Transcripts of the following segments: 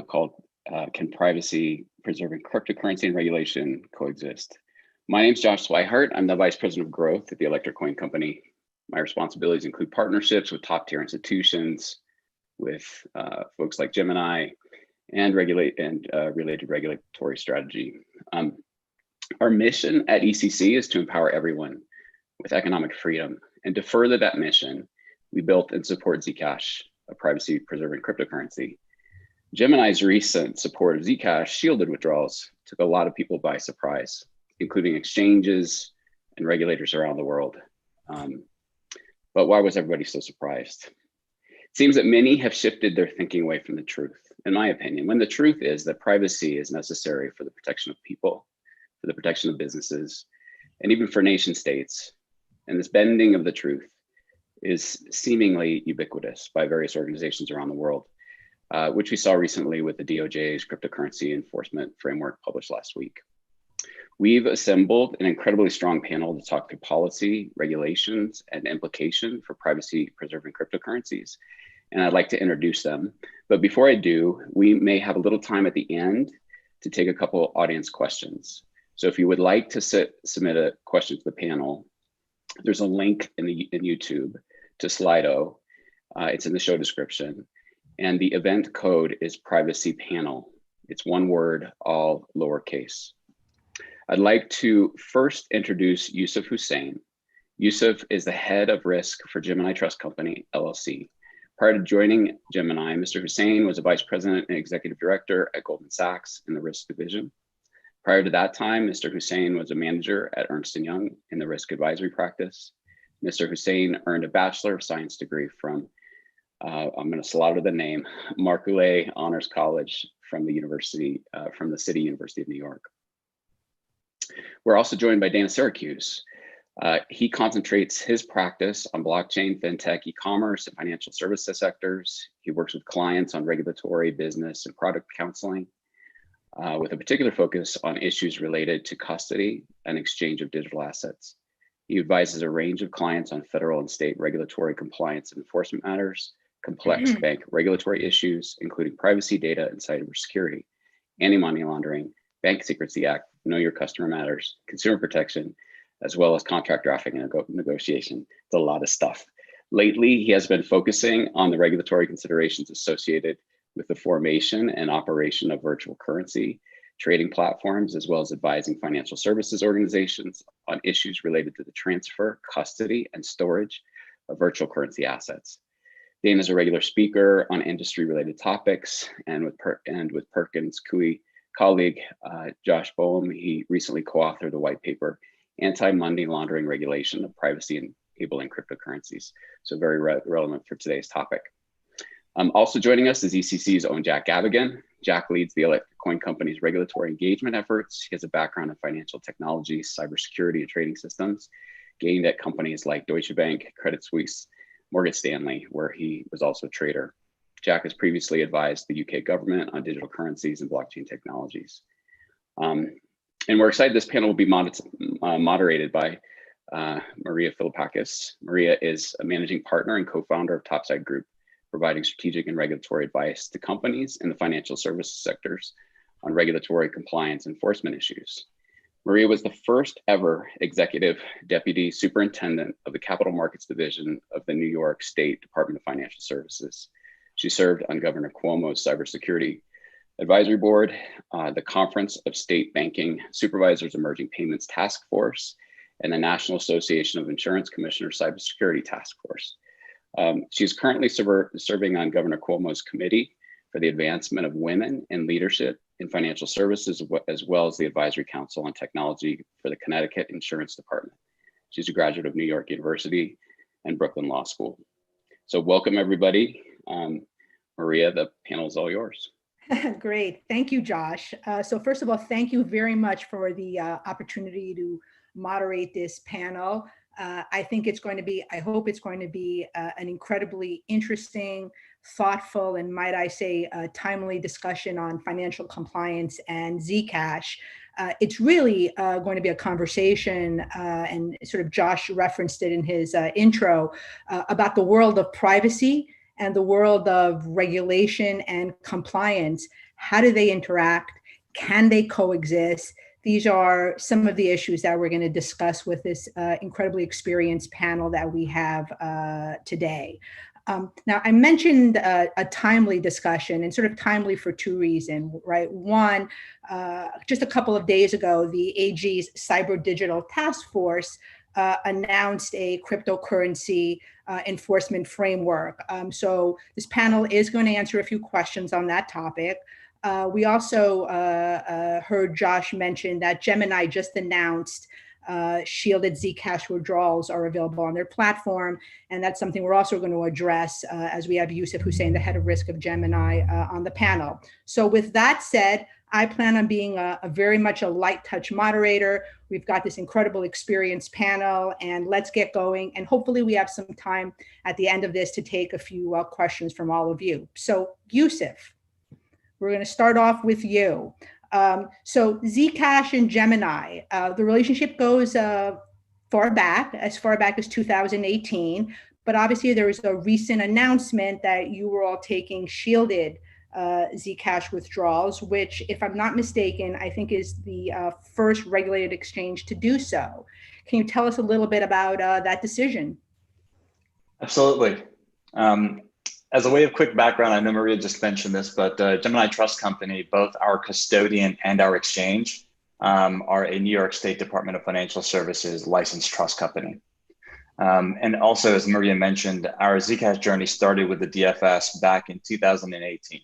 called Can Privacy Preserving Cryptocurrency and Regulation Coexist? My name is Josh Swihart. I'm the Vice President of Growth at the Electric Coin Company. My responsibilities include partnerships with top tier institutions, with folks like Gemini, and related regulatory strategy. Our mission at ECC is to empower everyone with economic freedom. And to further that mission, we built and support Zcash, a privacy preserving cryptocurrency. Gemini's recent support of Zcash shielded withdrawals took a lot of people by surprise, including exchanges and regulators around the world. But why was everybody so surprised? It seems that many have shifted their thinking away from the truth, in my opinion, when the truth is that privacy is necessary for the protection of people, for the protection of businesses, and even for nation states. And this bending of the truth is seemingly ubiquitous by various organizations around the world, which we saw recently with the DOJ's cryptocurrency enforcement framework published last week. We've assembled an incredibly strong panel to talk through policy, regulations, and implication for privacy preserving cryptocurrencies. And I'd like to introduce them. But before I do, we may have a little time at the end to take a couple audience questions. So if you would like to submit a question to the panel, there's a link in YouTube to Slido. It's in the show description. And the event code is privacy panel. It's one word, all lowercase. I'd like to first introduce Yusuf Hussain. Yusuf is the head of risk for Gemini Trust Company, LLC. Prior to joining Gemini, Mr. Hussain was a vice president and executive director at Goldman Sachs in the risk division. Prior to that time, Mr. Hussain was a manager at Ernst & Young in the risk advisory practice. Mr. Hussain earned a Bachelor of Science degree from, I'm going to slaughter the name, Marcolet Honors College from the City University of New York. We're also joined by Dana Syracuse. He concentrates his practice on blockchain, fintech, e-commerce, and financial services sectors. He works with clients on regulatory, business, and product counseling, with a particular focus on issues related to custody and exchange of digital assets. He advises a range of clients on federal and state regulatory compliance and enforcement matters, complex bank regulatory issues, including privacy data and cybersecurity, anti-money laundering, Bank Secrecy Act, Know Your Customer Matters, consumer protection, as well as contract drafting and negotiation. It's a lot of stuff. Lately, he has been focusing on the regulatory considerations associated with the formation and operation of virtual currency trading platforms, as well as advising financial services organizations on issues related to the transfer, custody, and storage of virtual currency assets. Dana is a regular speaker on industry-related topics, and with Perkins Coie colleague, Josh Boehm, he recently co-authored the white paper, Anti-Money Laundering Regulation of Privacy Enabling Cryptocurrencies. So very relevant for today's topic. Also joining us is ECC's own Jack Gavigan. Jack leads the Electric Coin Company's regulatory engagement efforts. He has a background in financial technology, cybersecurity, and trading systems, gained at companies like Deutsche Bank, Credit Suisse, Morgan Stanley, where he was also a trader. Jack has previously advised the UK government on digital currencies and blockchain technologies. And we're excited this panel will be moderated by Maria Filipakis. Maria is a managing partner and co-founder of Topside Group, providing strategic and regulatory advice to companies in the financial services sectors on regulatory compliance enforcement issues. Maria was the first ever Executive Deputy Superintendent of the Capital Markets Division of the New York State Department of Financial Services. She served on Governor Cuomo's Cybersecurity Advisory Board, the Conference of State Banking Supervisors Emerging Payments Task Force, and the National Association of Insurance Commissioners Cybersecurity Task Force. She's currently serving on Governor Cuomo's Committee for the Advancement of Women in Leadership in Financial Services, as well as the Advisory Council on Technology for the Connecticut Insurance Department. She's a graduate of New York University and Brooklyn Law School. So welcome everybody. Maria, the panel is all yours. Great, thank you, Josh. So first of all, thank you very much for the opportunity to moderate this panel. I think it's going to be, I hope it's going to be an incredibly interesting, thoughtful, and might I say, timely discussion on financial compliance and Zcash. It's really going to be a conversation, and sort of Josh referenced it in his intro, about the world of privacy and the world of regulation and compliance. How do they interact? Can they coexist? These are some of the issues that we're going to discuss with this incredibly experienced panel that we have today. Now, I mentioned a timely discussion, and sort of timely for two reasons, right? One, just a couple of days ago, the AG's Cyber Digital Task Force announced a cryptocurrency enforcement framework. So this panel is going to answer a few questions on that topic. We also heard Josh mention that Gemini just announced shielded Zcash withdrawals are available on their platform. And that's something we're also going to address as we have Yusuf Hussain, the head of risk of Gemini, on the panel. So with that said, I plan on being a very much a light touch moderator. We've got this incredible experienced panel, and let's get going. And hopefully we have some time at the end of this to take a few questions from all of you. So Yusuf, we're going to start off with you. So Zcash and Gemini, the relationship goes as far back as 2018, but obviously there was a recent announcement that you were all taking shielded Zcash withdrawals, which, if I'm not mistaken, I think is the first regulated exchange to do so. Can you tell us a little bit about that decision? Absolutely. As a way of quick background, I know Maria just mentioned this, but Gemini Trust Company, both our custodian and our exchange, are a New York State Department of Financial Services licensed trust company. And also, as Maria mentioned, our Zcash journey started with the DFS back in 2018.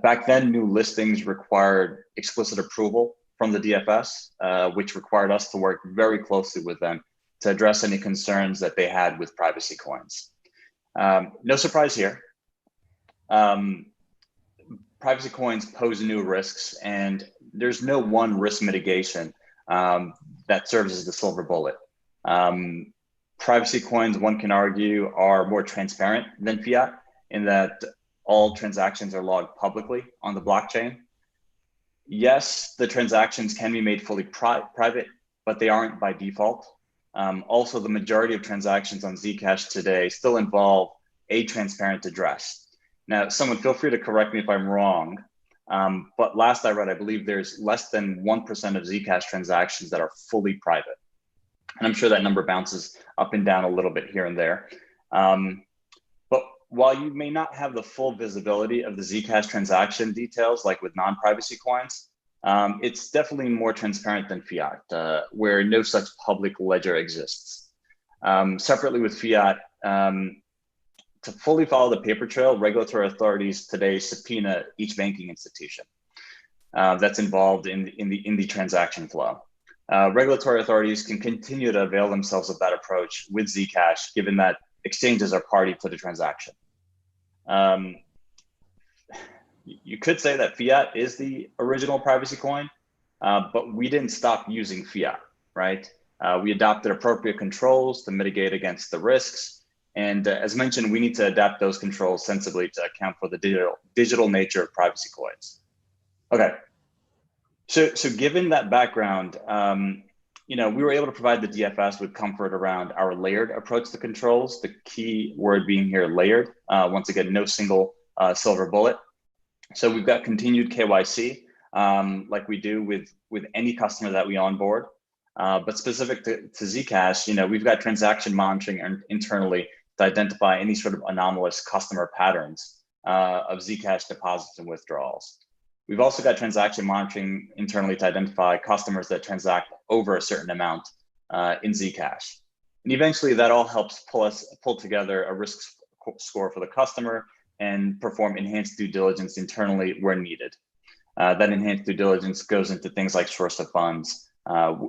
Back then, new listings required explicit approval from the DFS, which required us to work very closely with them to address any concerns that they had with privacy coins. No surprise here. Privacy coins pose new risks, and there's no one risk mitigation that serves as the silver bullet. Privacy coins, one can argue, are more transparent than fiat in that all transactions are logged publicly on the blockchain. Yes, the transactions can be made fully private, but they aren't by default. Also, the majority of transactions on Zcash today still involve a transparent address. Now, someone feel free to correct me if I'm wrong, but last I read, I believe there's less than 1% of Zcash transactions that are fully private. And I'm sure that number bounces up and down a little bit here and there. But while you may not have the full visibility of the Zcash transaction details, like with non-privacy coins, it's definitely more transparent than fiat, where no such public ledger exists. Separately with fiat, to fully follow the paper trail, regulatory authorities today subpoena each banking institution that's involved in the transaction flow. Regulatory authorities can continue to avail themselves of that approach with Zcash, given that exchanges are party to the transaction. You could say that fiat is the original privacy coin, but we didn't stop using fiat, right? We adopted appropriate controls to mitigate against the risks. And as mentioned, we need to adapt those controls sensibly to account for the digital nature of privacy coins. Okay, so given that background, we were able to provide the DFS with comfort around our layered approach to controls, the key word being here layered. Once again, no single silver bullet. So we've got continued KYC, like we do with any customer that we onboard. But specific to Zcash, we've got transaction monitoring internally to identify any sort of anomalous customer patterns of Zcash deposits and withdrawals. We've also got transaction monitoring internally to identify customers that transact over a certain amount in Zcash. And eventually that all helps pull together a risk score for the customer and perform enhanced due diligence internally where needed. That enhanced due diligence goes into things like source of funds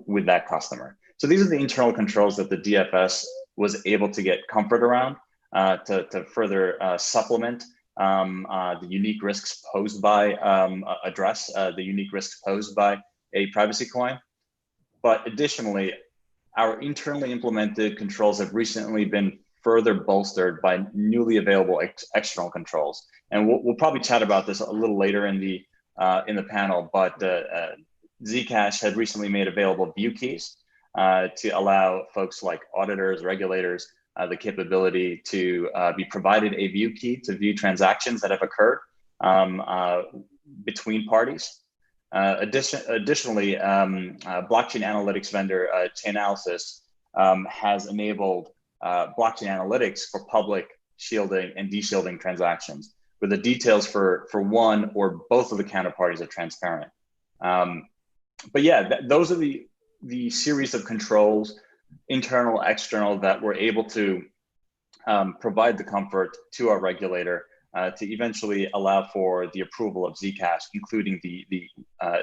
with that customer. So these are the internal controls that the DFS was able to get comfort around to further supplement the unique risks posed by the unique risks posed by a privacy coin. But additionally, our internally implemented controls have recently been further bolstered by newly available external controls. And we'll probably chat about this a little later in the panel, but Zcash had recently made available view keys to allow folks like auditors, regulators the capability to be provided a view key to view transactions that have occurred between parties. Additionally, blockchain analytics vendor Chainalysis has enabled blockchain analytics for public shielding and de-shielding transactions, where the details for one or both of the counterparties are transparent. But yeah, those are the series of controls, internal, external, that we're able to provide the comfort to our regulator to eventually allow for the approval of Zcash, including the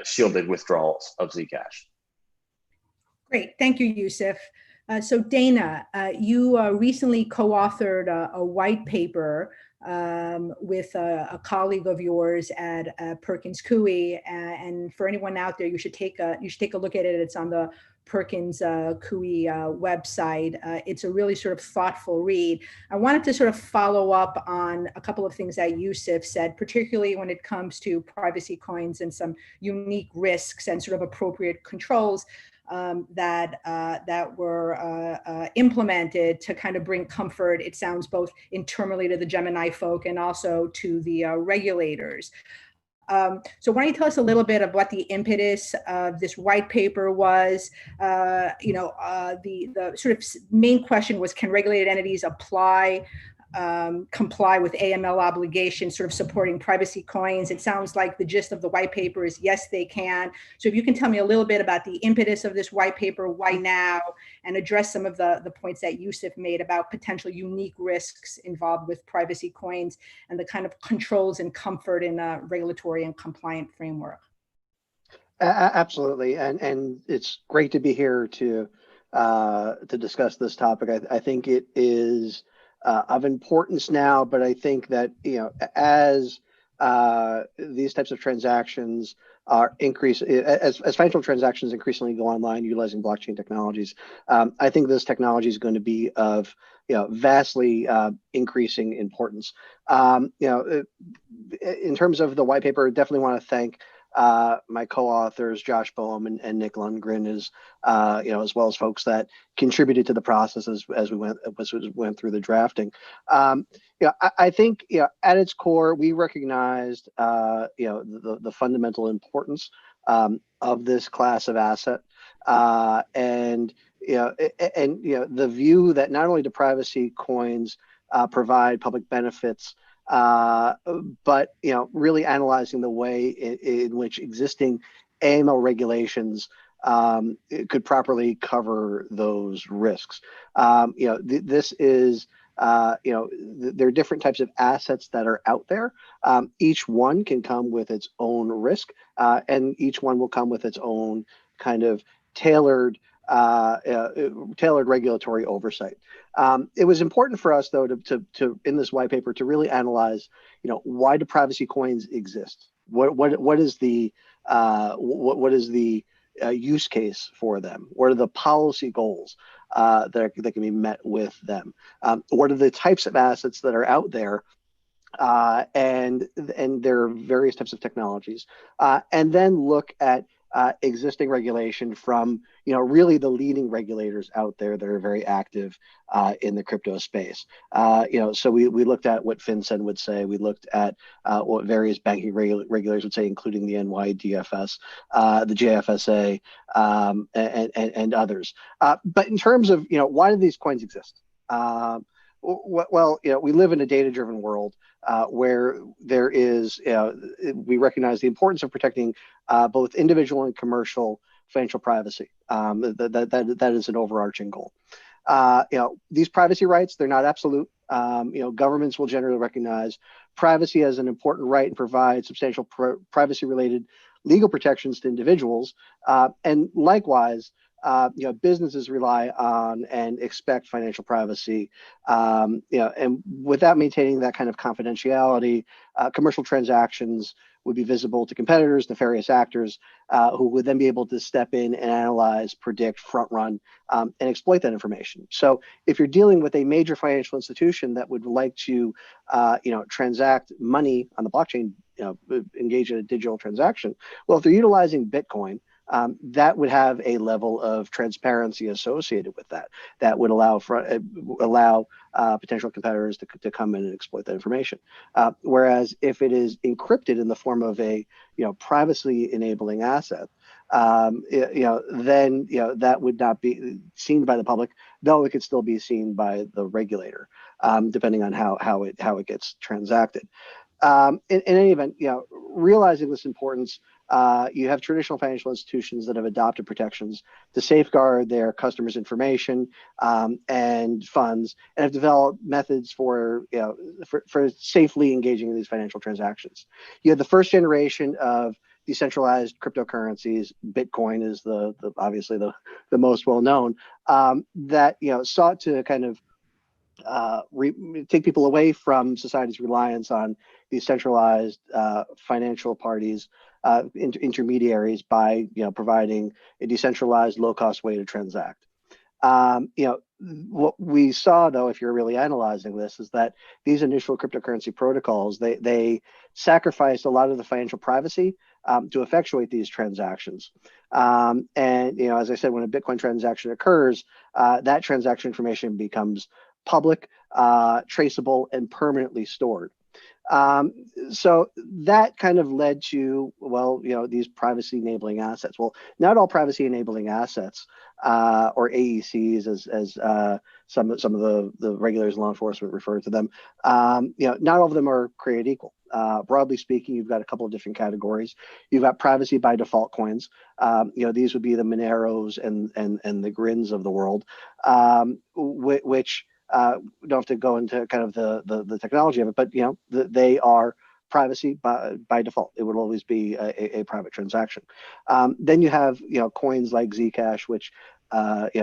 shielded withdrawals of Zcash. Great, thank you, Yusuf. So Dana, you recently co-authored a white paper with a colleague of yours at Perkins Coie, and for anyone out there, you should take a look at it. It's on the Perkins Coie website. It's a really sort of thoughtful read. I wanted to sort of follow up on a couple of things that Yusuf said, particularly when it comes to privacy coins and some unique risks and sort of appropriate controls that were implemented to kind of bring comfort, it sounds, both internally to the Gemini folk and also to the regulators. So why don't you tell us a little bit of what the impetus of this white paper was? The sort of main question was, can regulated entities comply with AML obligations, sort of supporting privacy coins? It sounds like the gist of the white paper is yes, they can. So if you can tell me a little bit about the impetus of this white paper, why now, and address some of the points that Yusuf made about potential unique risks involved with privacy coins and the kind of controls and comfort in a regulatory and compliant framework. Absolutely, and it's great to be here to discuss this topic. I think it is of importance now, but I think that, as these types of transactions are as financial transactions increasingly go online utilizing blockchain technologies, I think this technology is going to be of vastly increasing importance. In terms of the white paper, I definitely want to thank my co-authors Josh Boehm and Nick Lundgren, as well as folks that contributed to the process as we went through the drafting. I think at its core we recognized the fundamental importance of this class of asset, and the view that not only do privacy coins provide public benefits, but really analyzing the way in which existing AML regulations could properly cover those risks. This is there are different types of assets that are out there. Each one can come with its own risk, and each one will come with its own kind of tailored regulatory oversight. It was important for us, though, to in this white paper to really analyze, why do privacy coins exist? What is the use case for them? What are the policy goals that can be met with them? What are the types of assets that are out there? And there are various types of technologies, and then look at existing regulation from really the leading regulators out there that are very active in the crypto space. So we looked at what FinCEN would say. We looked at what various banking regulators would say, including the NYDFS, the JFSA, and others. But in terms of why do these coins exist? Well, we live in a data-driven world where there is, we recognize the importance of protecting both individual and commercial financial privacy. That is an overarching goal. These privacy rights, they're not absolute. Governments will generally recognize privacy as an important right and provide substantial privacy-related legal protections to individuals. And likewise, businesses rely on and expect financial privacy, and without maintaining that kind of confidentiality, commercial transactions would be visible to competitors, nefarious actors, who would then be able to step in and analyze, predict, front run, and exploit that information. So if you're dealing with a major financial institution that would like to, transact money on the blockchain, engage in a digital transaction, well, if they're utilizing Bitcoin, that would have a level of transparency associated with that. That would allow potential competitors to come in and exploit that information. Whereas if it is encrypted in the form of a privacy enabling asset, then that would not be seen by the public, though it could still be seen by the regulator, depending on how it gets transacted. In any event, realizing this importance, you have traditional financial institutions that have adopted protections to safeguard their customers' information and funds, and have developed methods for safely engaging in these financial transactions. You have the first generation of decentralized cryptocurrencies. Bitcoin is obviously the most well known, that sought to kind of take people away from society's reliance on these centralized financial parties, intermediaries, by providing a decentralized, low-cost way to transact. What we saw, though, if you're really analyzing this, is that these initial cryptocurrency protocols, they sacrificed a lot of the financial privacy to effectuate these transactions. And as I said, when a Bitcoin transaction occurs, that transaction information becomes public, traceable, and permanently stored. So that kind of led to, these privacy enabling assets. Well, not all privacy enabling assets, or AECs, as some of the regulators and law enforcement refer to them, not all of them are created equal. Broadly speaking, you've got a couple of different categories. You've got privacy by default coins. These would be the Moneros and the Grins of the world, which don't have to go into kind of the technology of it, but they are privacy by default. It would always be a private transaction. Then you have coins like Zcash, which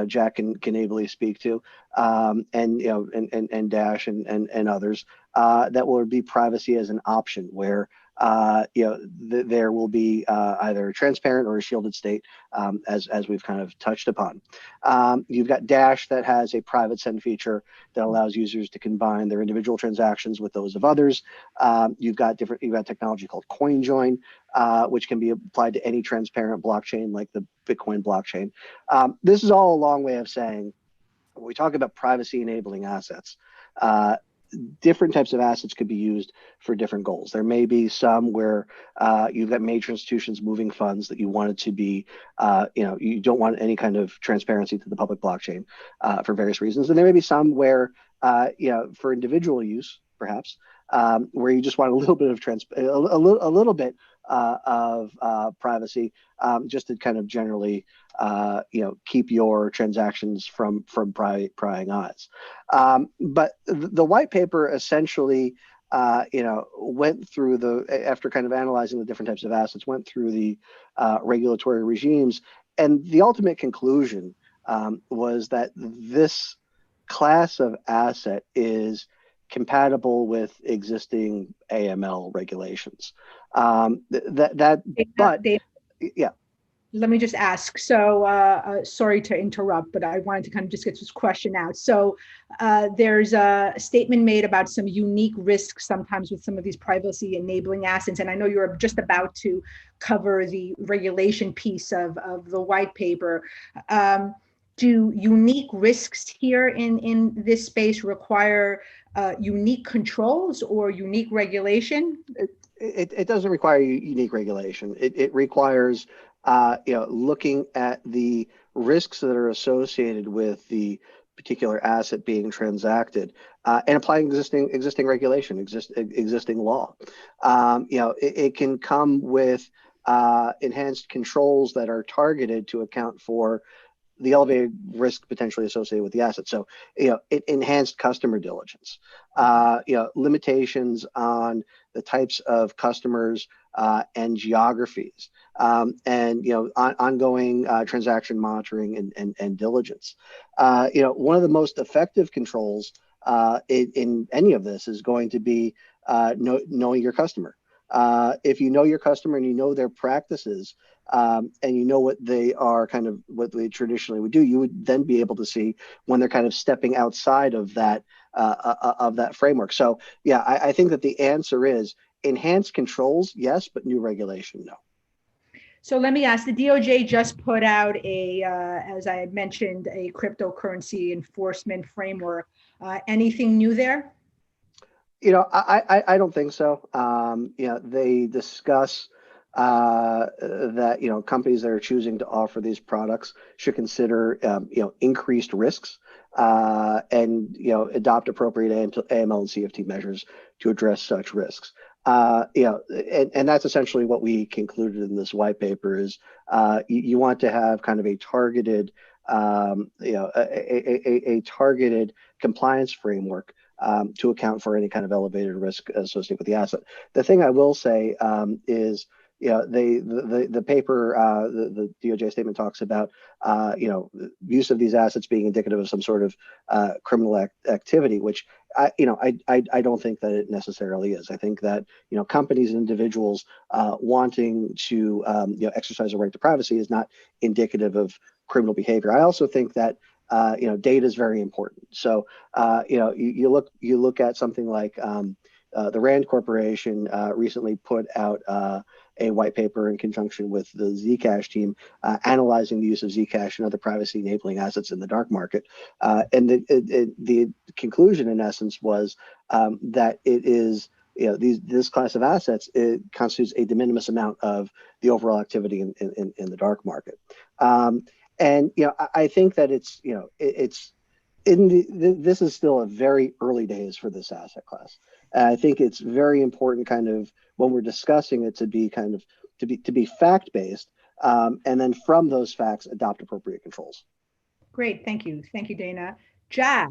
Jack can ably speak to, and Dash and others, that will be privacy as an option, where there will be either a transparent or a shielded state, as we've kind of touched upon. You've got Dash, that has a private send feature that allows users to combine their individual transactions with those of others. You've got technology called CoinJoin, which can be applied to any transparent blockchain like the Bitcoin blockchain. This is all a long way of saying, when we talk about privacy enabling assets, different types of assets could be used for different goals. There may be some where you've got major institutions moving funds that you want it to be, you don't want any kind of transparency to the public blockchain for various reasons. And there may be some where, for individual use, perhaps, where you just want a little bit of a little bit of privacy, just to kind of generally, keep your transactions from prying eyes. But the white paper essentially, went through after kind of analyzing the different types of assets, went through the regulatory regimes, and the ultimate conclusion was that this class of asset is compatible with existing AML regulations. Yeah. Let me just ask. So, sorry to interrupt, but I wanted to kind of just get this question out. So, there's a statement made about some unique risks sometimes with some of these privacy enabling assets. And I know you're just about to cover the regulation piece of the white paper. Do unique risks here in this space require unique controls or unique regulation? It doesn't require unique regulation. It requires looking at the risks that are associated with the particular asset being transacted, and applying existing regulation, existing law. It can come with enhanced controls that are targeted to account for the elevated risk potentially associated with the asset. So, enhanced customer diligence, limitations on the types of customers and geographies, and ongoing transaction monitoring and diligence. One of the most effective controls in any of this is going to be knowing your customer. If you know your customer and you know their practices, and you know what they are, kind of what they traditionally would do, you would then be able to see when they're kind of stepping outside of that framework. So yeah, I think that the answer is enhanced controls, yes, but new regulation, no. So let me ask, the DOJ just put out as I had mentioned, a cryptocurrency enforcement framework. Anything new there? I don't think so. They discuss that companies that are choosing to offer these products should consider increased risks and adopt appropriate AML and CFT measures to address such risks. And that's essentially what we concluded in this white paper is you want to have kind of a targeted a targeted compliance framework to account for any kind of elevated risk associated with the asset. The thing I will say is, the paper, the DOJ statement talks about, use of these assets being indicative of some sort of criminal activity, which I don't think that it necessarily is. I think that companies and individuals wanting to exercise a right to privacy is not indicative of criminal behavior. I also think that data is very important. So you look at something like the Rand Corporation recently put out a white paper in conjunction with the Zcash team analyzing the use of Zcash and other privacy enabling assets in the dark market. And the conclusion in essence was that it is this class of assets, it constitutes a de minimis amount of the overall activity in the dark market. And I think that it's this is still a very early days for this asset class. And I think it's very important, kind of when we're discussing it, to be fact based, and then from those facts adopt appropriate controls. Great, thank you, Dana. Jack,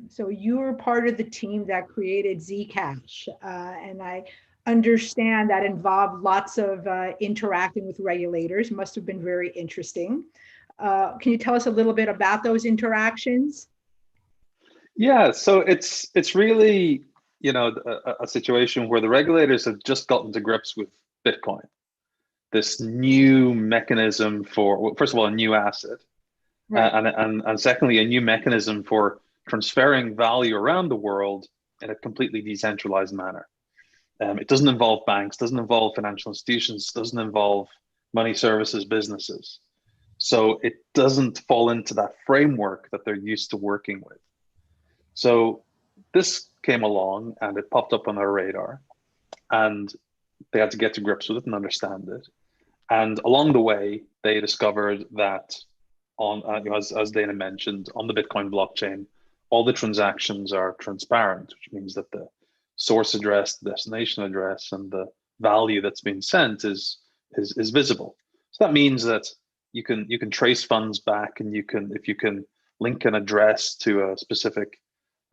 so you were part of the team that created Zcash, and I understand that involved lots of interacting with regulators. Must have been very interesting. Can you tell us a little bit about those interactions? Yeah, so it's really a situation where the regulators have just gotten to grips with Bitcoin, this new mechanism for, well, first of all, a new asset, right. And secondly, a new mechanism for transferring value around the world in a completely decentralized manner. It doesn't involve banks, doesn't involve financial institutions, doesn't involve money services businesses. So it doesn't fall into that framework that they're used to working with. So this came along and it popped up on our radar, and they had to get to grips with it and understand it. And along the way, they discovered that as Dana mentioned, on the Bitcoin blockchain, all the transactions are transparent, which means that the source address, the destination address, and the value that's been sent is visible. So that means that you can trace funds back, and if you can link an address to a specific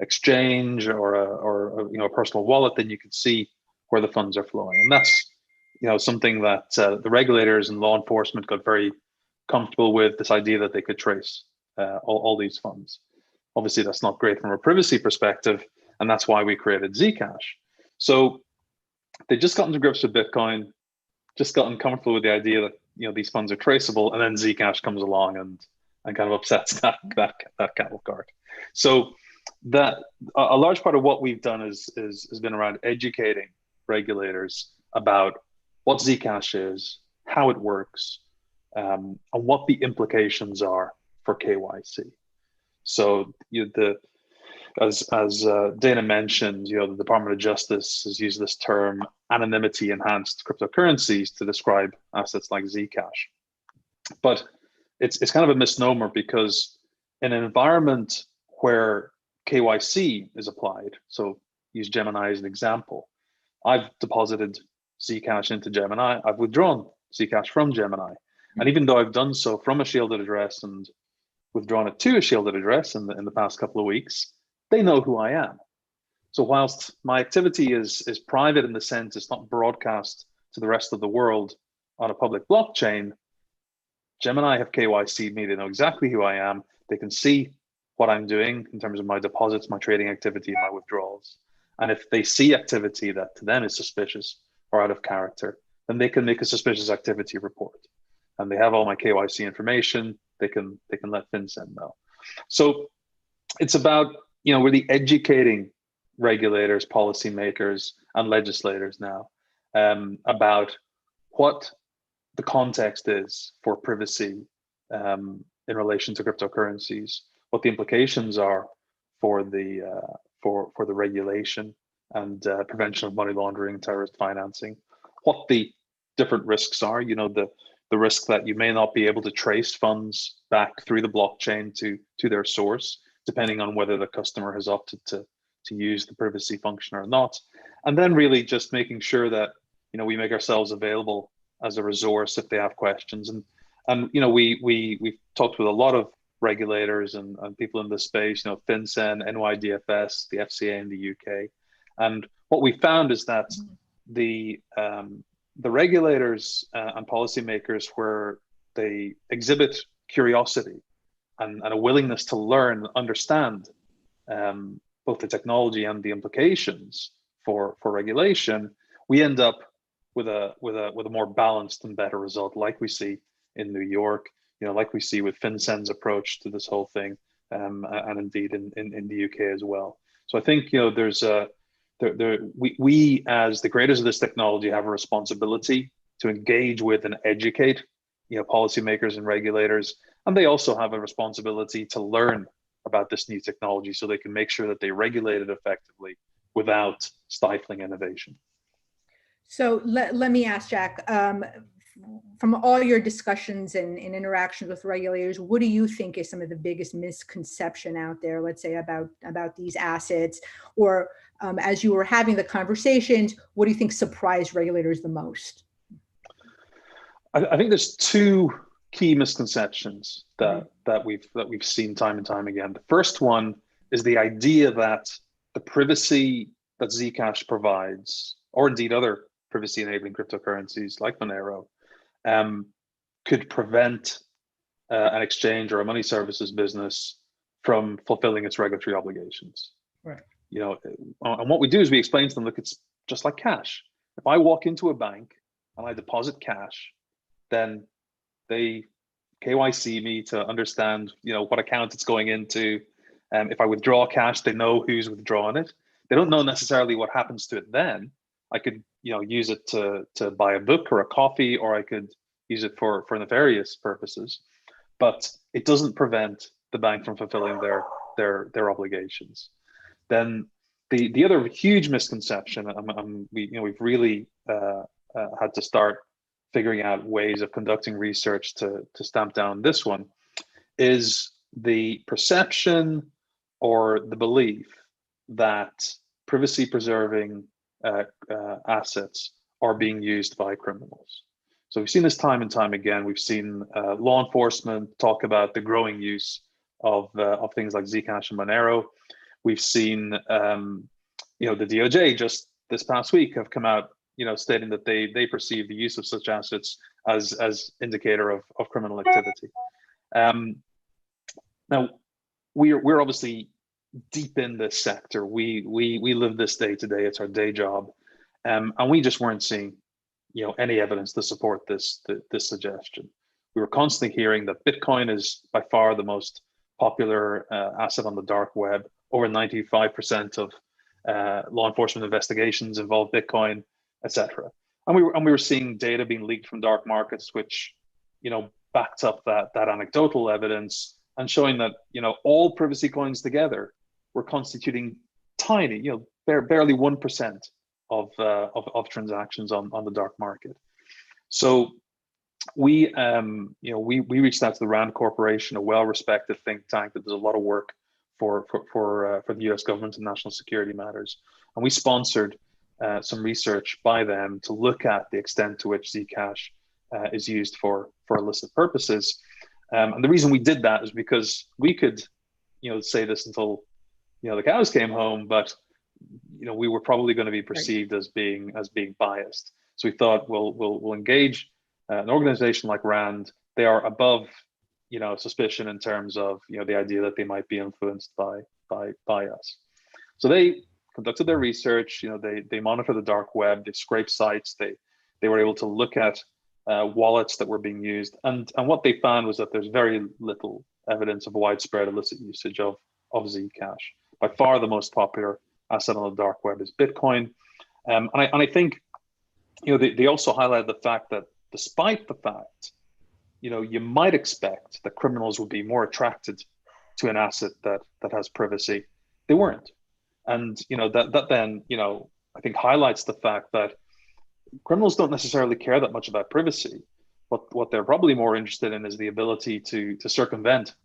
exchange or a personal wallet, then you can see where the funds are flowing. And that's something that the regulators and law enforcement got very comfortable with, this idea that they could trace all these funds. Obviously, that's not great from a privacy perspective, and that's why we created Zcash. So they just gotten to grips with Bitcoin, just gotten comfortable with the idea that these funds are traceable, and then Zcash comes along and kind of upsets that cattle cart. So that a large part of what we've done has been around educating regulators about what Zcash is, how it works, and what the implications are for KYC. So as Dana mentioned, the Department of Justice has used this term anonymity enhanced cryptocurrencies to describe assets like Zcash. But it's kind of a misnomer, because in an environment where KYC is applied, so use Gemini as an example, I've deposited Zcash into Gemini, I've withdrawn Zcash from Gemini. And even though I've done so from a shielded address and withdrawn it to a shielded address in the past couple of weeks, they know who I am. So whilst my activity is private in the sense it's not broadcast to the rest of the world on a public blockchain, Gemini have KYC'd me, they know exactly who I am, they can see what I'm doing in terms of my deposits, my trading activity, my withdrawals. And if they see activity that to them is suspicious or out of character, then they can make a suspicious activity report. And they have all my KYC information, they can let FinCEN know. So it's about, really educating regulators, policymakers, and legislators now about what the context is for privacy in relation to cryptocurrencies, what the implications are for the regulation and prevention of money laundering, terrorist financing, what the different risks are. You know, the risk that you may not be able to trace funds back through the blockchain to their source, depending on whether the customer has opted to use the privacy function or not. And then really just making sure that, you know, we make ourselves available as a resource if they have questions. And you know, we've talked with a lot of regulators and people in this space, you know, FinCEN, NYDFS, the FCA in the UK. And what we found is that the regulators and policymakers, where they exhibit curiosity and a willingness to learn, understand both the technology and the implications for regulation, we end up with a more balanced and better result, like we see in New York, you know, like we see with FinCEN's approach to this whole thing, and indeed in the UK as well. So I think, you know, there's we as the creators of this technology have a responsibility to engage with and educate, you know, policymakers and regulators, and they also have a responsibility to learn about this new technology so they can make sure that they regulate it effectively without stifling innovation. So let me ask Jack, from all your discussions and interactions with regulators, what do you think is some of the biggest misconception out there, let's say about these assets, or as you were having the conversations, what do you think surprised regulators the most? I think there's two key misconceptions that we've seen time and time again. The first one is the idea that the privacy that Zcash provides, or indeed other privacy enabling cryptocurrencies like Monero, could prevent an exchange or a money services business from fulfilling its regulatory obligations. Right. You know, and what we do is we explain to them, look, it's just like cash. If I walk into a bank and I deposit cash, then they KYC me to understand, you know, what account it's going into. If I withdraw cash, they know who's withdrawing it. They don't know necessarily what happens to it then. I could, you know, use it to buy a book or a coffee, or I could use it for nefarious purposes. But it doesn't prevent the bank from fulfilling their obligations. Then the other huge misconception, we've really had to start figuring out ways of conducting research to stamp down this one, is the perception or the belief that privacy preserving assets are being used by criminals. So we've seen this time and time again. We've seen law enforcement talk about the growing use of things like Zcash and Monero. We've seen, you know, the DOJ just this past week have come out, you know, stating that they perceive the use of such assets as indicator of criminal activity. Now, we're obviously deep in this sector. We live this day to day. It's our day job, and we just weren't seeing, you know, any evidence to support this suggestion. We were constantly hearing that Bitcoin is by far the most popular asset on the dark web. Over 95% of law enforcement investigations involve Bitcoin, etc. And we were seeing data being leaked from dark markets, which, you know, backed up that anecdotal evidence and showing that, you know, all privacy coins together were constituting tiny, you know, barely 1% of transactions on the dark market. So we reached out to the Rand Corporation, a well-respected think tank that does a lot of work for the U.S. government and national security matters, and we sponsored some research by them to look at the extent to which Zcash is used for illicit purposes. And the reason we did that is because we could, you know, say this until, you know, the cows came home, but, you know, we were probably going to be perceived as being biased. So we thought we'll engage an organization like Rand. They are above, you know, suspicion in terms of, you know, the idea that they might be influenced by us. So they conducted their research. You know, they monitor the dark web. They scrape sites. They were able to look at wallets that were being used, and what they found was that there's very little evidence of widespread illicit usage of Zcash. By far, the most popular asset on the dark web is Bitcoin, and I think, you know, they also highlighted the fact that despite the fact, you might expect that criminals would be more attracted to an asset that has privacy. They weren't. And, that then, I think highlights the fact that criminals don't necessarily care that much about privacy. What they're probably more interested in is the ability to circumvent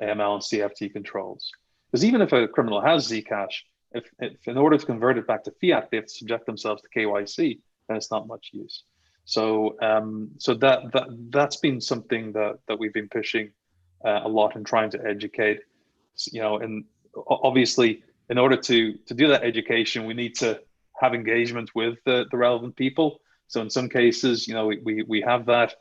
AML and CFT controls. Because even if a criminal has Zcash, if in order to convert it back to fiat, they have to subject themselves to KYC, then it's not much use. So that's been something that we've been pushing a lot and trying to educate. And obviously, in order to do that education, we need to have engagement with the relevant people. So in some cases, we have that.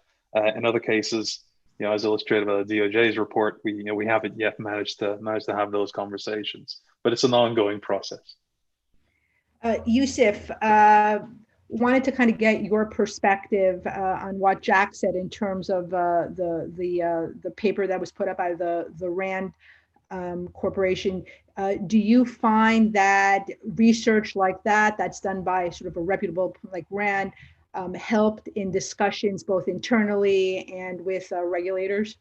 In other cases, as illustrated by the DOJ's report, we haven't yet managed to have those conversations, but it's an ongoing process. Yusuf, wanted to kind of get your perspective on what Jack said in terms of the paper that was put up by the RAND Corporation. Do you find that research like that's done by sort of a reputable like RAND helped in discussions both internally and with regulators?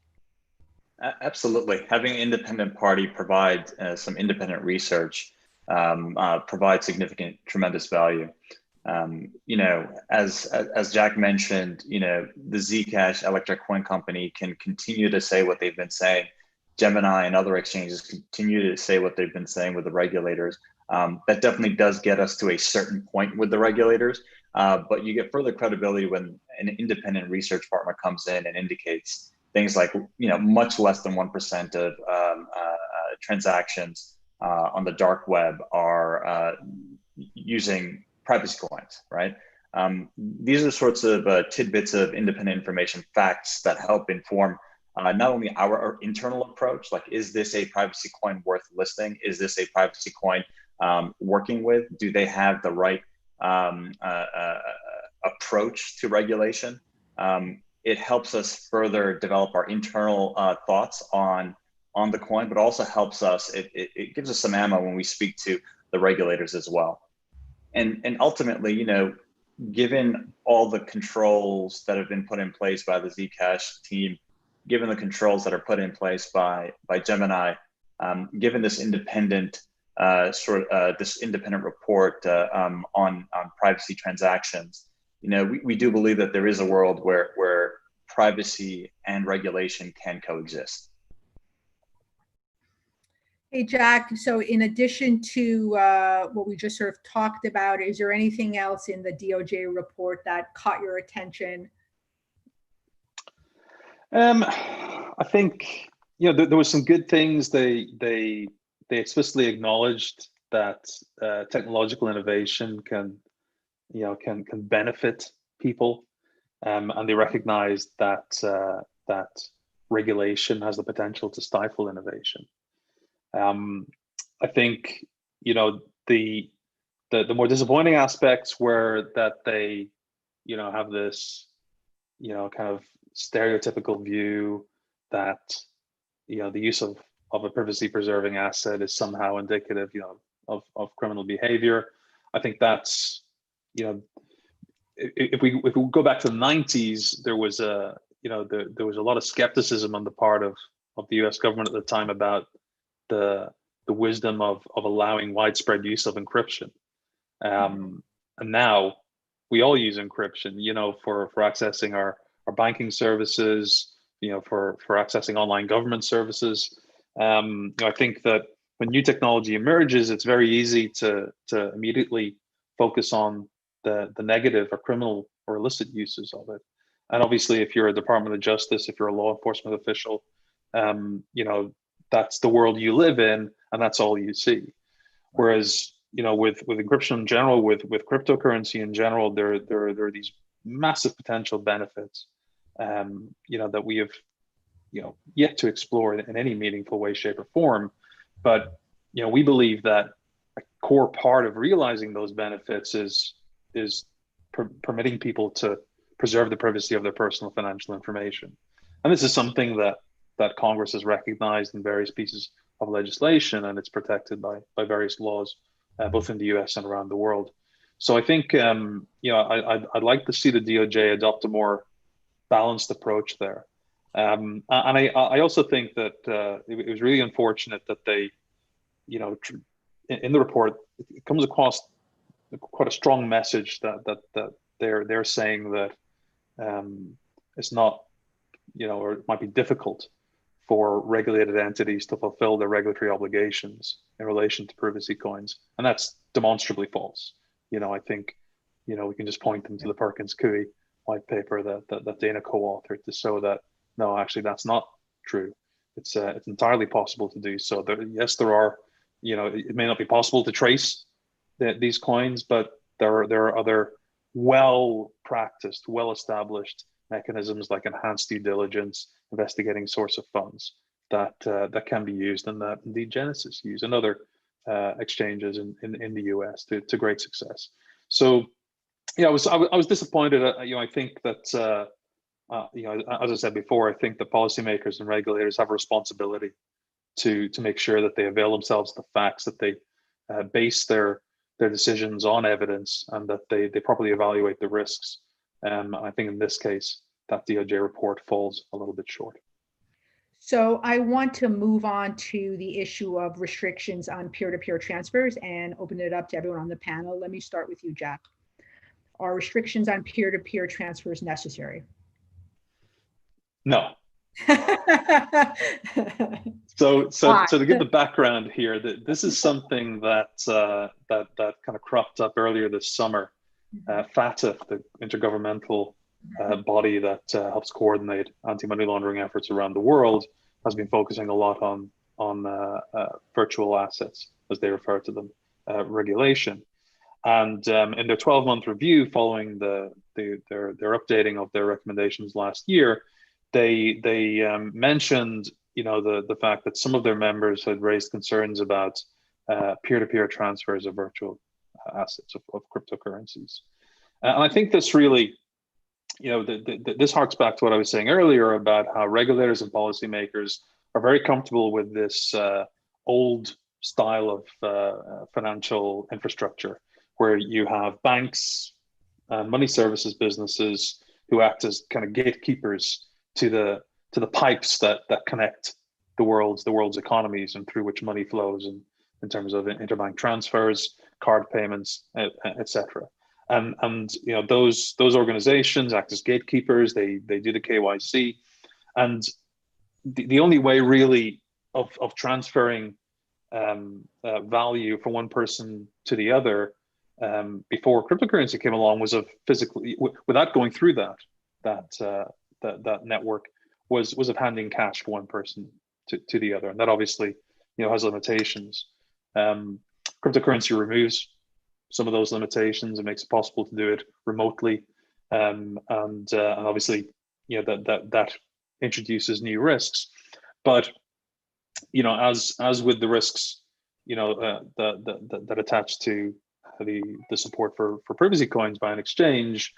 Absolutely. Having an independent party provide some independent research provides significant, tremendous value. As Jack mentioned, the Zcash electronic coin company can continue to say what they've been saying. Gemini and other exchanges continue to say what they've been saying with the regulators. That definitely does get us to a certain point with the regulators, but you get further credibility when an independent research partner comes in and indicates things like, much less than 1% of transactions on the dark web are using privacy coins, right? These are the sorts of tidbits of independent information, facts that help inform not only our internal approach, like, is this a privacy coin worth listing? Is this a privacy coin working with? Do they have the right approach to regulation? It helps us further develop our internal thoughts on the coin, but also helps us, it gives us some ammo when we speak to the regulators as well. And ultimately, given all the controls that have been put in place by the Zcash team, given the controls that are put in place by Gemini, given this independent this independent report on privacy transactions, we do believe that there is a world where privacy and regulation can coexist. Hey, Jack, so in addition to what we just sort of talked about, is there anything else in the DOJ report that caught your attention? I think, there were some good things. They explicitly acknowledged that technological innovation can benefit people, and they recognized that regulation has the potential to stifle innovation. I think, the more disappointing aspects were that they, have this, kind of stereotypical view that, the use of a privacy preserving asset is somehow indicative, of criminal behavior. I think that's, if we go back to the 90s, there was a lot of skepticism on the part of the US government at the time about the wisdom of allowing widespread use of encryption. And now we all use encryption, for accessing our banking services, for accessing online government services. I think that when new technology emerges, it's very easy to immediately focus on the negative or criminal or illicit uses of it. And obviously, if you're a Department of Justice, if you're a law enforcement official, that's the world you live in, and that's all you see. Whereas, with encryption in general, with cryptocurrency in general, there are these massive potential benefits, that we have, yet to explore in any meaningful way, shape, or form. But, we believe that a core part of realizing those benefits is permitting people to preserve the privacy of their personal financial information. And this is something that Congress has recognized in various pieces of legislation, and it's protected by various laws, both in the US and around the world. So I think, I'd like to see the DOJ adopt a more balanced approach there. And I also think that it was really unfortunate that they, you know, in the report, it comes across quite a strong message that they're saying that it's not, you know, or it might be difficult for regulated entities to fulfill their regulatory obligations in relation to privacy coins, and that's demonstrably false. You know, I think, you know, we can just point them to the Perkins Coie white paper that Dana co-authored to show that no, actually that's not true. It's entirely possible to do so. Yes, there are, you know, it may not be possible to trace these coins, but there are other well-practiced, well-established mechanisms like enhanced due diligence, investigating source of funds that can be used, and that indeed Genesis use and other exchanges in the US to great success. So, yeah, I was disappointed. You know, I think that you know, as I said before, I think the policymakers and regulators have a responsibility to make sure that they avail themselves of the facts, that they base their decisions on evidence, and that they properly evaluate the risks. I think in this case, that DOJ report falls a little bit short. So I want to move on to the issue of restrictions on peer-to-peer transfers and open it up to everyone on the panel. Let me start with you, Jack. Are restrictions on peer-to-peer transfers necessary? No. So to give the background here, that this is something that kind of cropped up earlier this summer. FATF, the intergovernmental body that helps coordinate anti-money laundering efforts around the world, has been focusing a lot on virtual assets, as they refer to them, regulation. And in their 12-month review following their updating of their recommendations last year, they mentioned, you know, the fact that some of their members had raised concerns about peer-to-peer transfers of virtual assets, of cryptocurrencies. And I think this really, you know, this harks back to what I was saying earlier about how regulators and policymakers are very comfortable with this old style of financial infrastructure, where you have banks and money services businesses who act as kind of gatekeepers to the pipes that connect the world's economies and through which money flows, and in terms of interbank transfers, card payments, etc. And you know, those organizations act as gatekeepers. They do the KYC, and the only way really of transferring value from one person to the other before cryptocurrency came along was of physically, without going through that network, was of handing cash from one person to the other, and that obviously, you know, has limitations. Cryptocurrency removes some of those limitations and makes it possible to do it remotely, and obviously, you know, that introduces new risks. But, you know, as with the risks, you know, that attach to the support for privacy coins by an exchange,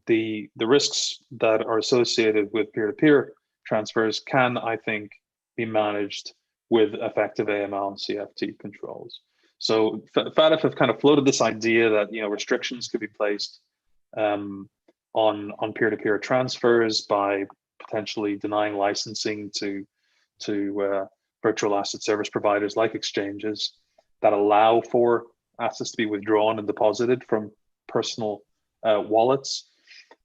the risks that are associated with peer-to-peer transfers can, I think, be managed with effective AML and CFT controls. So FATF have kind of floated this idea that, you know, restrictions could be placed on peer-to-peer transfers by potentially denying licensing to virtual asset service providers like exchanges that allow for assets to be withdrawn and deposited from personal wallets.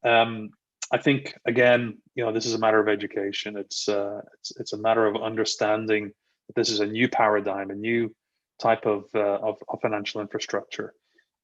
I think, again, you know, this is a matter of education. It's a matter of understanding that this is a new paradigm, a new type of financial infrastructure,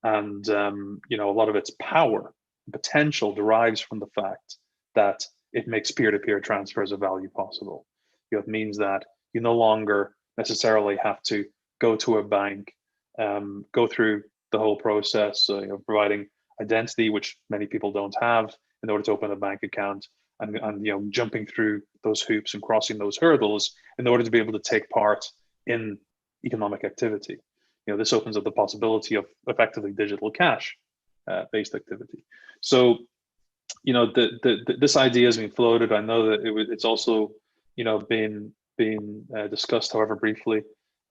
and you know, a lot of its power and potential derives from the fact that it makes peer-to-peer transfers of value possible. You know, it means that you no longer necessarily have to go to a bank, go through the whole process, you know, providing identity, which many people don't have, in order to open a bank account, and you know, jumping through those hoops and crossing those hurdles in order to be able to take part in economic activity. You know, this opens up the possibility of effectively digital cash based activity. So, you know, this idea has been floated. I know that it's also, you know, been discussed, however briefly,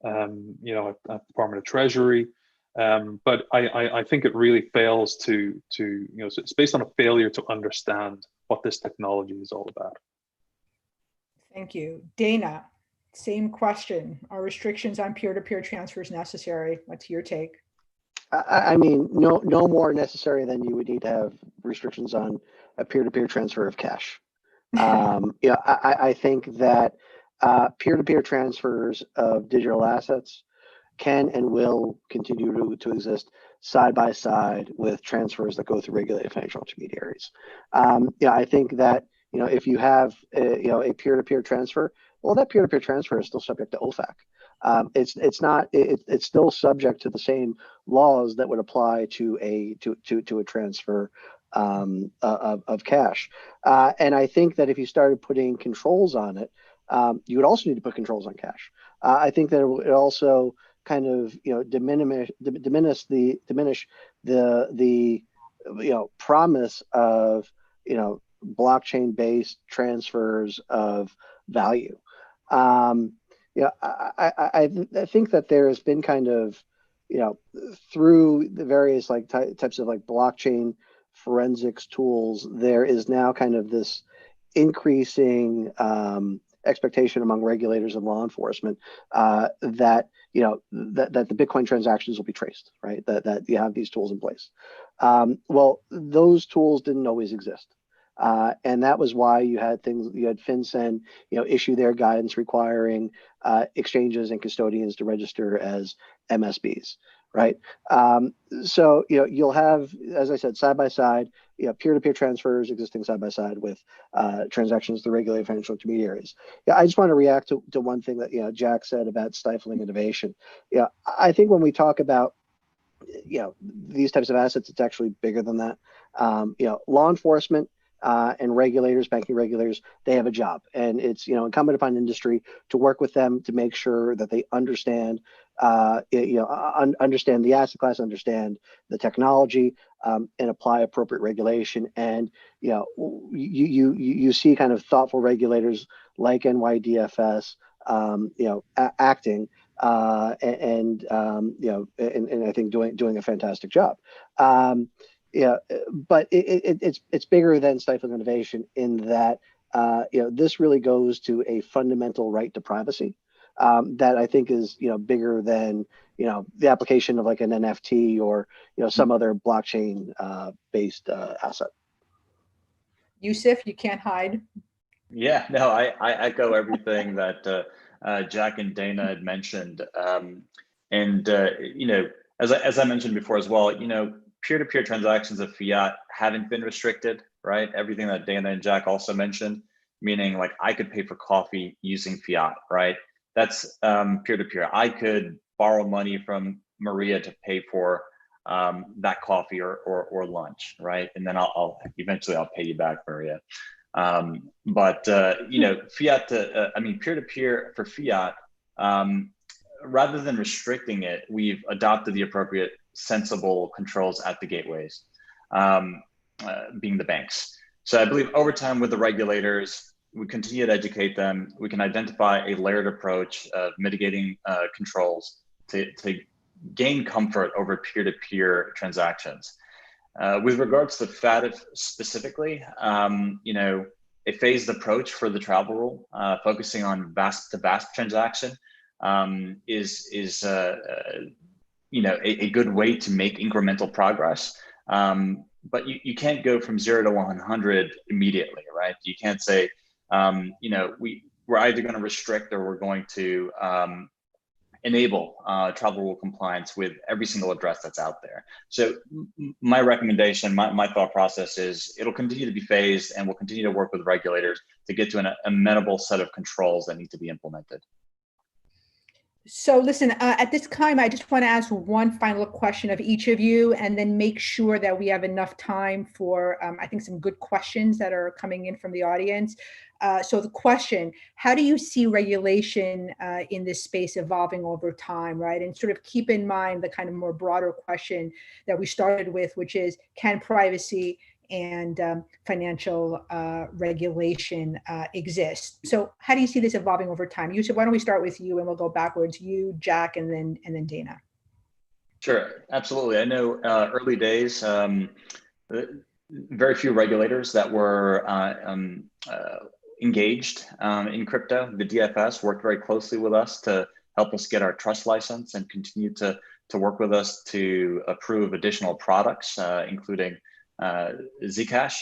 you know, at the Department of Treasury. But I think it really fails to, you know, it's based on a failure to understand what this technology is all about. Thank you. Dana, same question. Are restrictions on peer-to-peer transfers necessary? What's your take? I mean, no more necessary than you would need to have restrictions on a peer-to-peer transfer of cash. I think that peer-to-peer transfers of digital assets can and will continue to exist side by side with transfers that go through regulated financial intermediaries. I think that if you have a peer-to-peer transfer, well, that peer-to-peer transfer is still subject to OFAC. It's still subject to the same laws that would apply to a transfer of cash. And I think that if you started putting controls on it, you would also need to put controls on cash. I think that it would also kind of diminish the promise of blockchain-based transfers of value. I think that there has been kind of, through the various types of blockchain forensics tools, there is now kind of this increasing expectation among regulators and law enforcement that that the Bitcoin transactions will be traced, right? That you have these tools in place. Well, those tools didn't always exist. And that was why you had FinCEN, issue their guidance requiring exchanges and custodians to register as MSBs, right? So you'll have, as I said, side by side, peer-to-peer transfers existing side by side with transactions through regulated financial intermediaries. I just want to react to one thing that Jack said about stifling innovation. I think when we talk about these types of assets, it's actually bigger than that. Law enforcement and regulators, banking regulators, they have a job, and it's incumbent upon industry to work with them to make sure that they understand understand the asset class, understand the technology, and apply appropriate regulation. And you see kind of thoughtful regulators like NYDFS acting and I think doing a fantastic job. But it's bigger than stifling innovation in that this really goes to a fundamental right to privacy that I think is bigger than the application of like an NFT or some other blockchain based asset. Yusuf, you can't hide. Yeah, no, I echo everything that Jack and Dana had mentioned, and as I mentioned before as well, peer-to-peer transactions of fiat haven't been restricted, right? Everything that Dana and Jack also mentioned, meaning like I could pay for coffee using fiat, right? That's peer-to-peer. I could borrow money from Maria to pay for that coffee or lunch, right? And then I'll eventually pay you back, Maria. But fiat peer-to-peer for fiat, rather than restricting it, we've adopted the appropriate sensible controls at the gateways, being the banks. So I believe over time with the regulators, we continue to educate them. We can identify a layered approach of mitigating controls to gain comfort over peer-to-peer transactions. With regards to FATF specifically, a phased approach for the travel rule, focusing on vast-to-vast transaction is a good way to make incremental progress. But you can't go from 0 to 100 immediately, right? You can't say, we're either going to restrict or we're going to enable travel rule compliance with every single address that's out there. So my recommendation, my thought process is it'll continue to be phased, and we'll continue to work with regulators to get to an amenable set of controls that need to be implemented. So listen, at this time, I just want to ask one final question of each of you, and then make sure that we have enough time for, I think, some good questions that are coming in from the audience. So the question, how do you see regulation in this space evolving over time, right? And sort of keep in mind the kind of more broader question that we started with, which is, can privacy and financial regulation exist? So how do you see this evolving over time? Yusuf, why don't we start with you and we'll go backwards, you, Jack, and then Dana. Sure, absolutely. I know early days, very few regulators that were engaged in crypto. The DFS worked very closely with us to help us get our trust license and continue to work with us to approve additional products, including Zcash.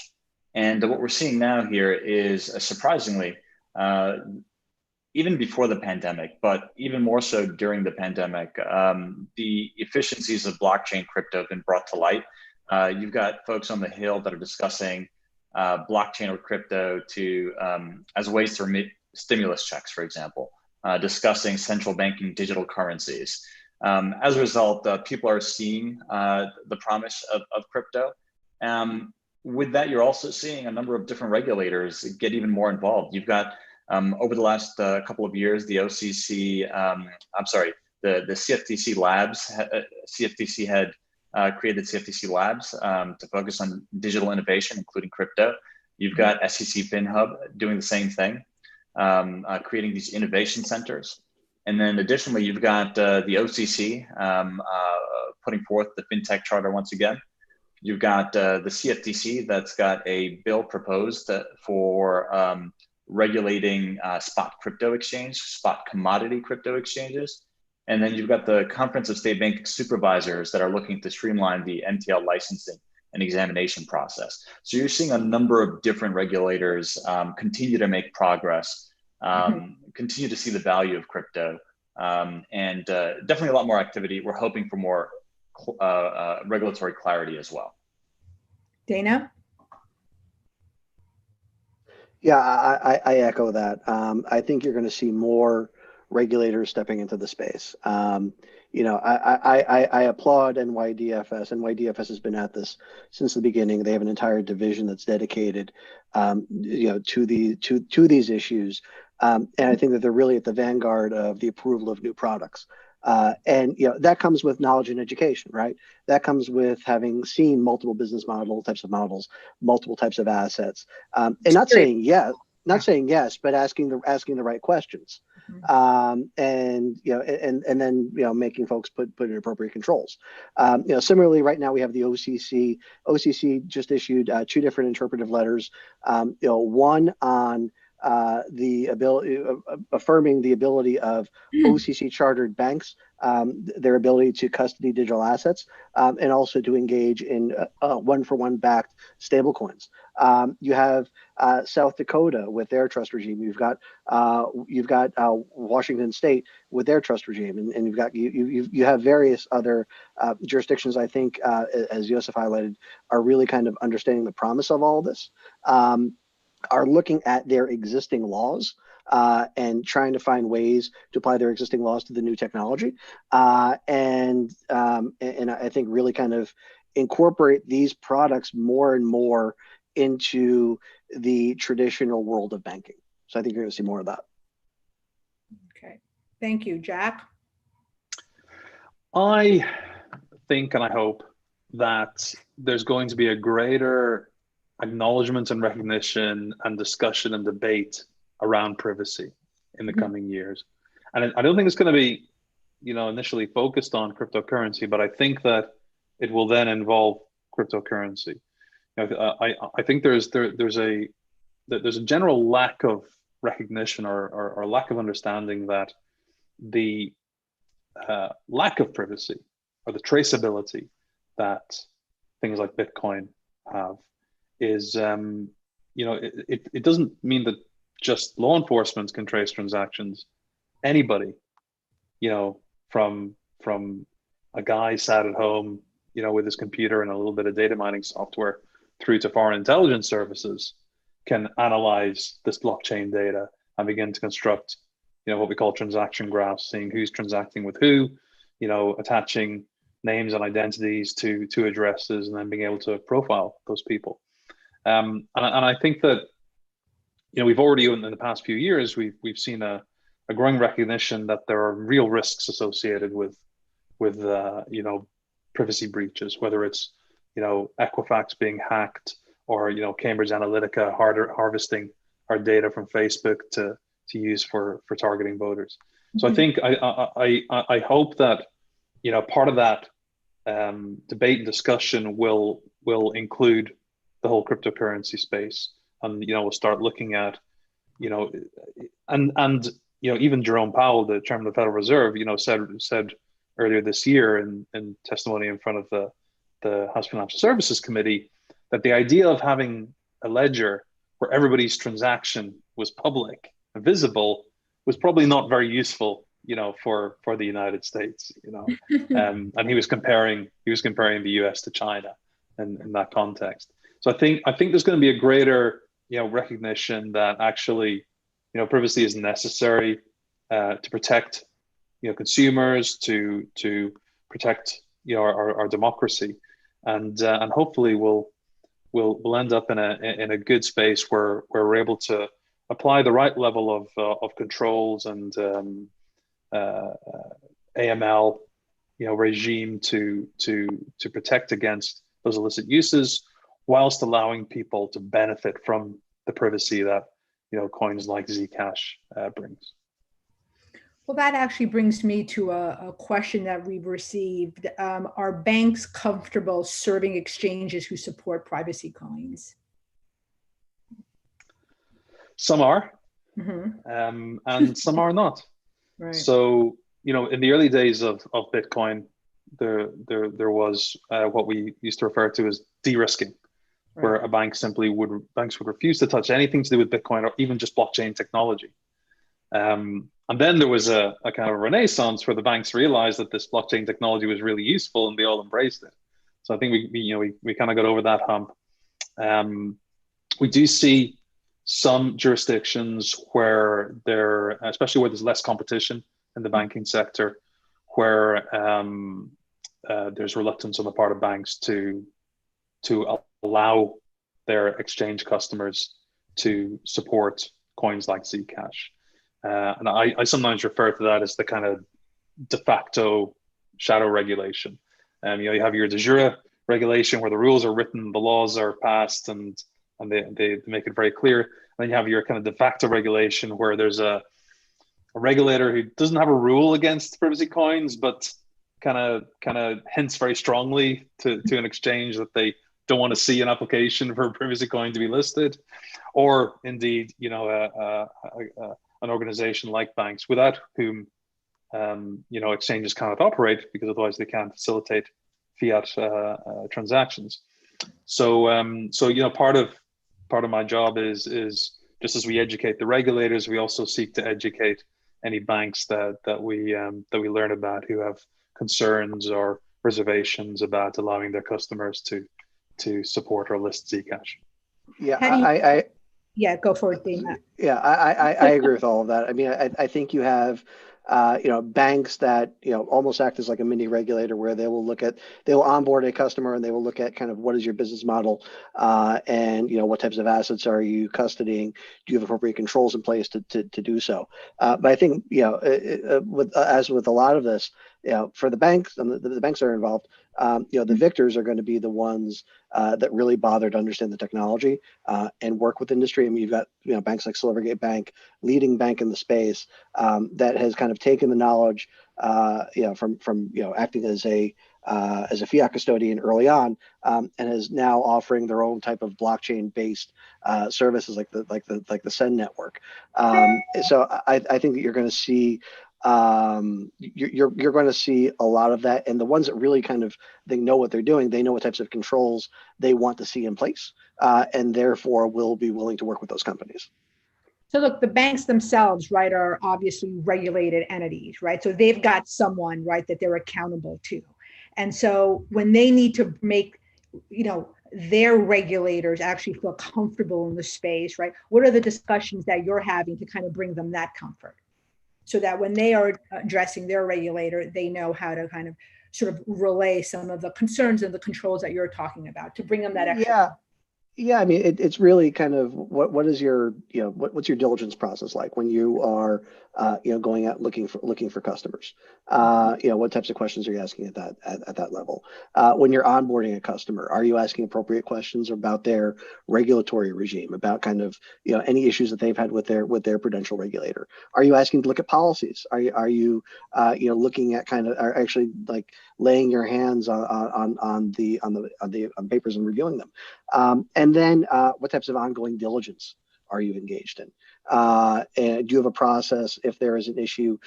And what we're seeing now here is surprisingly, even before the pandemic, but even more so during the pandemic, the efficiencies of blockchain crypto have been brought to light. You've got folks on the Hill that are discussing blockchain or crypto to as ways to remit stimulus checks, for example, discussing central banking digital currencies. As a result, people are seeing the promise of crypto. With that, you're also seeing a number of different regulators get even more involved. You've got over the last couple of years, the OCC, the CFTC Labs, CFTC had created CFTC Labs to focus on digital innovation, including crypto. You've got SEC FinHub doing the same thing, creating these innovation centers. And then additionally, you've got the OCC putting forth the FinTech Charter once again. You've got the CFTC that's got a bill proposed for regulating spot crypto exchange, spot commodity crypto exchanges. And then you've got the Conference of State Bank Supervisors that are looking to streamline the MTL licensing and examination process. So you're seeing a number of different regulators continue to make progress, continue to see the value of crypto, and definitely a lot more activity. We're hoping for more regulatory clarity as well. Dana? Yeah, I echo that. I think you're going to see more regulators stepping into the space. You know, I applaud NYDFS. NYDFS has been at this since the beginning. They have an entire division that's dedicated, you know, to these issues, and I think that they're really at the vanguard of the approval of new products. And you know, that comes with knowledge and education, right? That comes with having seen multiple business model types of models, multiple types of assets, and not saying yes, but asking the right questions, and you know, and then you know, making folks put in appropriate controls. You know, similarly, right now we have the OCC. OCC just issued 2 different interpretive letters. You know, one on the ability affirming the ability of OCC chartered banks, their ability to custody digital assets, and also to engage in one-for-one backed stablecoins. You have South Dakota with their trust regime. You've got Washington State with their trust regime, and you have various other jurisdictions. I think, as Yusuf highlighted, are really kind of understanding the promise of all of this. Are looking at their existing laws and trying to find ways to apply their existing laws to the new technology, and I think really kind of incorporate these products more and more into the traditional world of banking. So I think you're going to see more of that. Okay, thank you, Jack. I think and I hope that there's going to be a greater acknowledgement and recognition and discussion and debate around privacy in the coming years. And I don't think it's going to be, you know, initially focused on cryptocurrency, but I think that it will then involve cryptocurrency. You know, I think there's a general lack of recognition or lack of understanding that the lack of privacy or the traceability that things like Bitcoin have is, you know, it doesn't mean that just law enforcement can trace transactions. Anybody, you know, from a guy sat at home, you know, with his computer and a little bit of data mining software through to foreign intelligence services can analyze this blockchain data and begin to construct, you know, what we call transaction graphs, seeing who's transacting with who, you know, attaching names and identities to addresses, and then being able to profile those people. And I think that, you know, we've already, in the past few years, we've seen a growing recognition that there are real risks associated with you know, privacy breaches, whether it's, you know, Equifax being hacked, or, you know, Cambridge Analytica harvesting our data from Facebook to use for targeting voters. So I think I hope that, you know, part of that debate and discussion will include the whole cryptocurrency space, and we'll start looking at, and even Jerome Powell, the chairman of the Federal Reserve, said earlier this year in testimony in front of the House Financial Services Committee that the idea of having a ledger where everybody's transaction was public and visible was probably not very useful, for the United States, and he was comparing the US to China in that context. So I think there's going to be a greater, recognition that actually, privacy is necessary to protect, consumers, to protect, our democracy, and hopefully we'll end up in a good space where we're able to apply the right level of controls and AML, regime to protect against those illicit uses, whilst allowing people to benefit from the privacy that coins like Zcash brings. Well, that actually brings me to a question that we've received. Are banks comfortable serving exchanges who support privacy coins? Some are, Mm-hmm. and some are not. Right. So, in the early days of Bitcoin, there was what we used to refer to as derisking, where a banks would refuse to touch anything to do with Bitcoin or even just blockchain technology. And then there was a kind of renaissance where the banks realized that this blockchain technology was really useful, and they all embraced it. So I think we kind of got over that hump. We do see some jurisdictions where especially where there's less competition in the banking sector, where there's reluctance on the part of banks to allow their exchange customers to support coins like Zcash. And I sometimes refer to that as the kind of de facto shadow regulation. You have your de jure regulation where the rules are written, the laws are passed, and they make it very clear. And then you have your kind of de facto regulation where there's a regulator who doesn't have a rule against privacy coins, but kind of hints very strongly to an exchange that they don't want to see an application for a privacy coin to be listed, or indeed, an organization like banks, without whom exchanges cannot operate, because otherwise they can't facilitate fiat transactions. So part of my job is just as we educate the regulators, we also seek to educate any banks that we learn about who have concerns or reservations about allowing their customers to support or list Zcash. Yeah, yeah, go for it, Dana. Yeah, I agree with all of that. I mean, I think you have banks that almost act as like a mini regulator, where they will onboard a customer and they will look at kind of what is your business model, and what types of assets are you custodying? Do you have appropriate controls in place to do so? But I think as with a lot of this, for the banks and the banks that are involved, the victors are going to be the ones that really bother to understand the technology and work with industry. I mean, you've got banks like Silvergate Bank, leading bank in the space, that has kind of taken the knowledge from acting as a fiat custodian early on, and is now offering their own type of blockchain based services like the Send network. So I think that you're going to see you're going to see a lot of that, and the ones that really they know what they're doing, they know what types of controls they want to see in place, and therefore will be willing to work with those companies. So look, the banks themselves, right, are obviously regulated entities, right? So they've got someone, right, that they're accountable to. And so when they need to make, their regulators actually feel comfortable in the space, right? What are the discussions that you're having to kind of bring them that comfort, so that when they are addressing their regulator, they know how to kind of sort of relay some of the concerns and the controls that you're talking about to bring them that extra. Yeah, I mean, it's really kind of what is your what's your diligence process like when you are going out looking for customers? What types of questions are you asking at that level? When you're onboarding a customer, are you asking appropriate questions about their regulatory regime, about kind of any issues that they've had with their prudential regulator? Are you asking to look at policies? Are you looking at kind of are actually like laying your hands on papers and reviewing them? And then what types of ongoing diligence are you engaged in? And do you have a process if there is an issue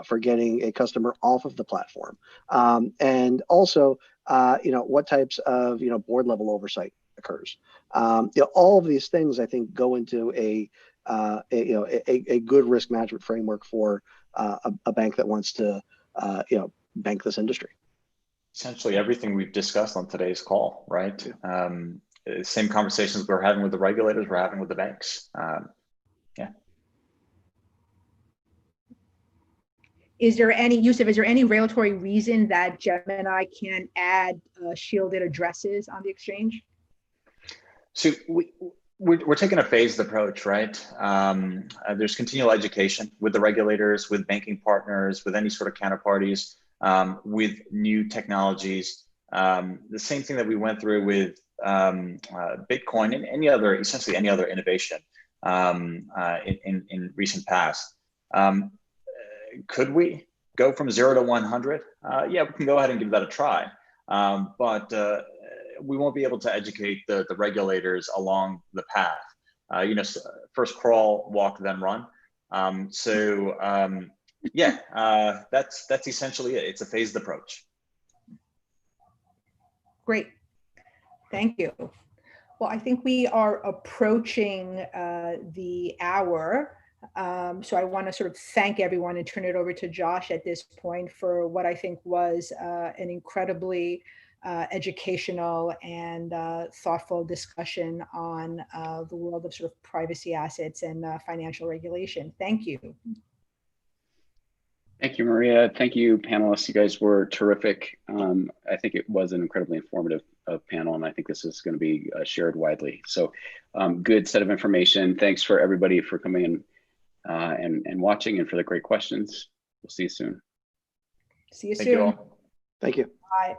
for getting a customer off of the platform? And also, what types of board level oversight occurs? All of these things I think go into a good risk management framework for a bank that wants to bank this industry. Essentially everything we've discussed on today's call, right? Same conversations we're having with the regulators, we're having with the banks. Yeah. Is there any, Yusuf, is there any regulatory reason that Gemini can't add shielded addresses on the exchange? So we're taking a phased approach, right? There's continual education with the regulators, with banking partners, with any sort of counterparties, with new technologies. The same thing that we went through with Bitcoin and essentially any other innovation in recent past. Could we go from 0 to 100? Yeah, we can go ahead and give that a try. But we won't be able to educate the regulators along the path. First crawl, walk, then run. Yeah, that's essentially it. It's a phased approach. Great, thank you. Well, I think we are approaching the hour. So I want to sort of thank everyone and turn it over to Josh at this point for what I think was an incredibly educational and thoughtful discussion on the world of sort of privacy assets and financial regulation. Thank you. Thank you, Maria. Thank you, panelists. You guys were terrific. I think it was an incredibly informative panel, and I think this is going to be shared widely. So good set of information. Thanks for everybody for coming in and watching, and for the great questions. We'll see you soon. See you soon. Thank you all. Thank you. Bye.